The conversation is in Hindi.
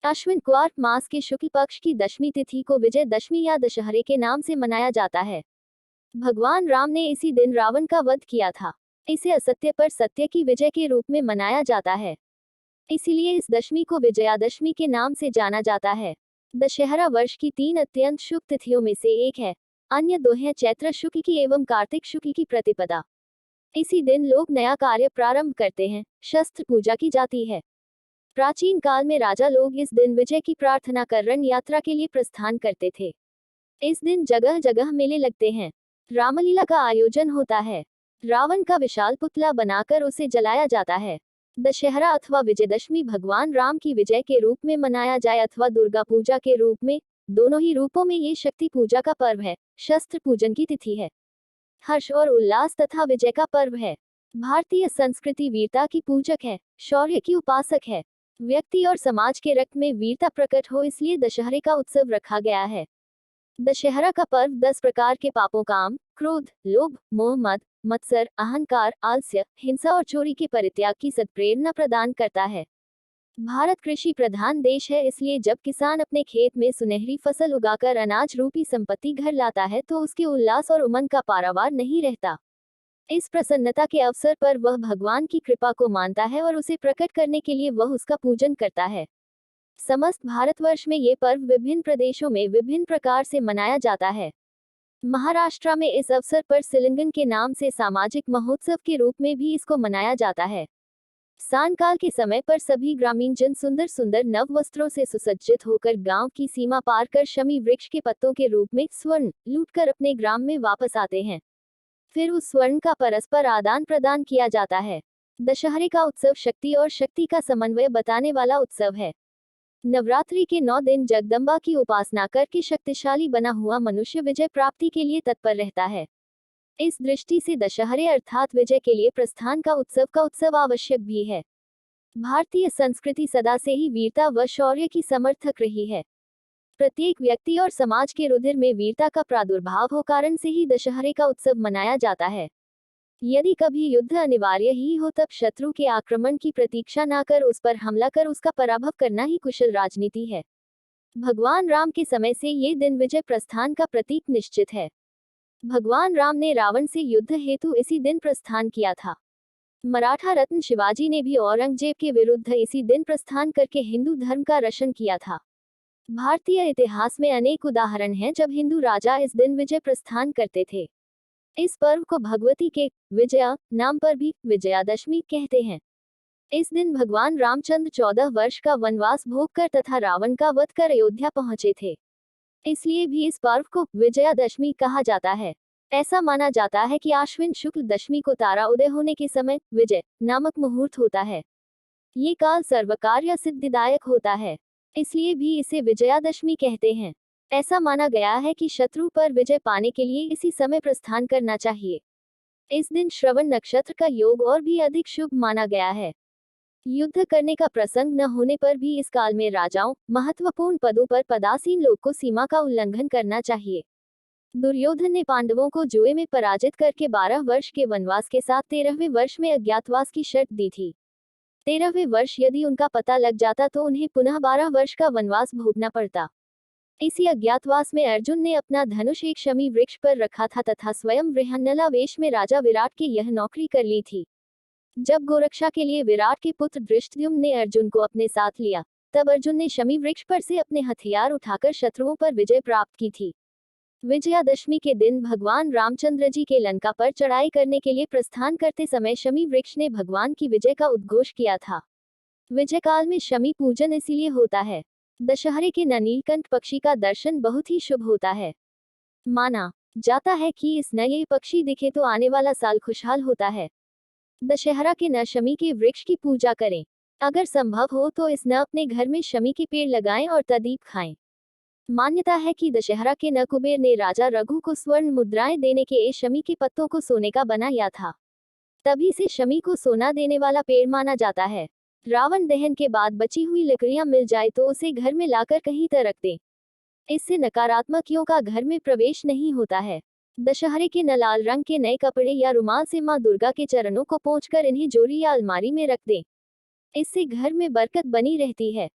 अश्विन क्वार्क मास के शुक्ल पक्ष की दशमी तिथि को विजय दशमी या दशहरे के नाम से मनाया जाता है। भगवान राम ने इसी दिन रावण का वध किया था। इसे असत्य पर सत्य की विजय के रूप में मनाया जाता है। इसीलिए इस दशमी को विजयादशमी के नाम से जाना जाता है। दशहरा वर्ष की 3 अत्यंत शुभ तिथियों में से एक है। अन्य दो हैं चैत्र शुक्ल की एवं कार्तिक शुक्ल की प्रतिपदा। इसी दिन लोग नया कार्य प्रारंभ करते हैं, शस्त्र पूजा की जाती है। प्राचीन काल में राजा लोग इस दिन विजय की प्रार्थना कर रण यात्रा के लिए प्रस्थान करते थे। इस दिन जगह जगह मेले लगते हैं। रामलीला का आयोजन होता है। रावण का विशाल पुतला बनाकर उसे जलाया जाता है। दशहरा अथवा विजयदशमी भगवान राम की विजय के रूप में मनाया जाए अथवा दुर्गा पूजा के रूप में, दोनों ही रूपों में ये शक्ति पूजा का पर्व है, शस्त्र पूजन की तिथि है, हर्ष और उल्लास तथा विजय का पर्व है। भारतीय संस्कृति वीरता की पूजक है, शौर्य की उपासक है। व्यक्ति और समाज के रक्त में वीरता प्रकट हो इसलिए दशहरे का उत्सव रखा गया है। दशहरा का पर्व 10 प्रकार के पापों काम, क्रोध, लोभ, मोह, मद, मत्सर, अहंकार, आलस्य, हिंसा और चोरी के परित्याग की सत्प्रेरणा प्रदान करता है। भारत कृषि प्रधान देश है, इसलिए जब किसान अपने खेत में सुनहरी फसल उगाकर अनाज रूपी संपत्ति घर लाता है तो उसके उल्लास और उमंग का पारावार नहीं रहता। इस प्रसन्नता के अवसर पर वह भगवान की कृपा को मानता है और उसे प्रकट करने के लिए वह उसका पूजन करता है। समस्त भारतवर्ष में ये पर्व विभिन्न प्रदेशों में विभिन्न प्रकार से मनाया जाता है। महाराष्ट्र में इस अवसर पर सिलिंगन के नाम से सामाजिक महोत्सव के रूप में भी इसको मनाया जाता है। सांकाल के समय पर सभी ग्रामीण जन सुंदर सुंदर नव वस्त्रों से सुसज्जित होकर गांव की सीमा पार कर शमी वृक्ष के पत्तों के रूप में स्वर्ण लूटकर अपने ग्राम में वापस आते हैं। फिर उस स्वर्ण का परस्पर आदान प्रदान किया जाता है। दशहरे का उत्सव शक्ति और शक्ति का समन्वय बताने वाला उत्सव है। नवरात्रि के 9 दिन जगदम्बा की उपासना करके शक्तिशाली बना हुआ मनुष्य विजय प्राप्ति के लिए तत्पर रहता है। इस दृष्टि से दशहरे अर्थात विजय के लिए प्रस्थान का उत्सव आवश्यक भी है। भारतीय संस्कृति सदा से ही वीरता व शौर्य की समर्थक रही है। प्रत्येक व्यक्ति और समाज के रुधिर में वीरता का प्रादुर्भाव हो कारण से ही दशहरे का उत्सव मनाया जाता है। यदि कभी युद्ध अनिवार्य ही हो तब शत्रु के आक्रमण की प्रतीक्षा न कर उस पर हमला कर उसका पराभव करना ही कुशल राजनीति है। भगवान राम के समय से ये दिन विजय प्रस्थान का प्रतीक निश्चित है। भगवान राम ने रावण से युद्ध हेतु इसी दिन प्रस्थान किया था। मराठा रत्न शिवाजी ने भी औरंगजेब के विरुद्ध इसी दिन प्रस्थान करके हिंदू धर्म का रक्षण किया था। भारतीय इतिहास में अनेक उदाहरण हैं जब हिंदू राजा इस दिन विजय प्रस्थान करते थे। इस पर्व को भगवती के विजया नाम पर भी विजयादशमी कहते हैं। इस दिन भगवान रामचंद्र 14 वर्ष का वनवास भोग कर तथा रावण का वध कर अयोध्या पहुंचे थे। इसलिए भी इस पर्व को विजयादशमी कहा जाता है। ऐसा माना जाता है कि आश्विन शुक्ल दशमी को तारा उदय होने के समय विजय नामक मुहूर्त होता है। ये काल सर्वकार्य सिद्धिदायक होता है, इसलिए भी इसे विजयादशमी कहते हैं। ऐसा माना गया है कि शत्रु पर विजय पाने के लिए इसी समय प्रस्थान करना चाहिए। इस दिन श्रवण नक्षत्र का योग और भी अधिक शुभ माना गया है। युद्ध करने का प्रसंग न होने पर भी इस काल में राजाओं, महत्वपूर्ण पदों पर पदासीन लोग को सीमा का उल्लंघन करना चाहिए। दुर्योधन ने पांडवों को जुए में पराजित करके 12 वर्ष के वनवास के साथ 13वें वर्ष में अज्ञातवास की शर्त दी थी। 13वें वर्ष यदि उनका पता लग जाता तो उन्हें पुनः 12 वर्ष का वनवास भोगना पड़ता। इसी अज्ञातवास में अर्जुन ने अपना धनुष एक शमी वृक्ष पर रखा था तथा स्वयं वृहन्नला वेश में राजा विराट की यह नौकरी कर ली थी। जब गोरक्षा के लिए विराट के पुत्र धृष्टद्युम्न ने अर्जुन को अपने साथ लिया, तब अर्जुन ने शमी वृक्ष पर से अपने हथियार उठाकर शत्रुओं पर विजय प्राप्त की थी। विजयादशमी के दिन भगवान रामचंद्र जी के लंका पर चढ़ाई करने के लिए प्रस्थान करते समय शमी वृक्ष ने भगवान की विजय का उद्घोष किया था। विजय काल में शमी पूजन इसीलिए होता है। दशहरे के नीलकंठ पक्षी का दर्शन बहुत ही शुभ होता है। माना जाता है कि इस नए पक्षी दिखे तो आने वाला साल खुशहाल होता है। दशहरा के न शमी के वृक्ष की पूजा करें। अगर संभव हो तो इस न अपने घर में शमी के पेड़ लगाएं और तदीप खाएं। मान्यता है कि दशहरा के न कुबेर ने राजा रघु को स्वर्ण मुद्राएं देने के शमी के पत्तों को सोने का बनाया था। तभी से शमी को सोना देने वाला पेड़ माना जाता है। रावण दहन के बाद बची हुई लकड़ियां मिल जाए तो उसे घर में लाकर कहीं तर रख दें। इससे नकारात्मकियों का घर में प्रवेश नहीं होता है। दशहरे के न लाल रंग के नए कपड़े या रुमाल से मां दुर्गा के चरणों को पोंछकर इन्हें जोड़ी या अलमारी में रख दें। इससे घर में बरकत बनी रहती है।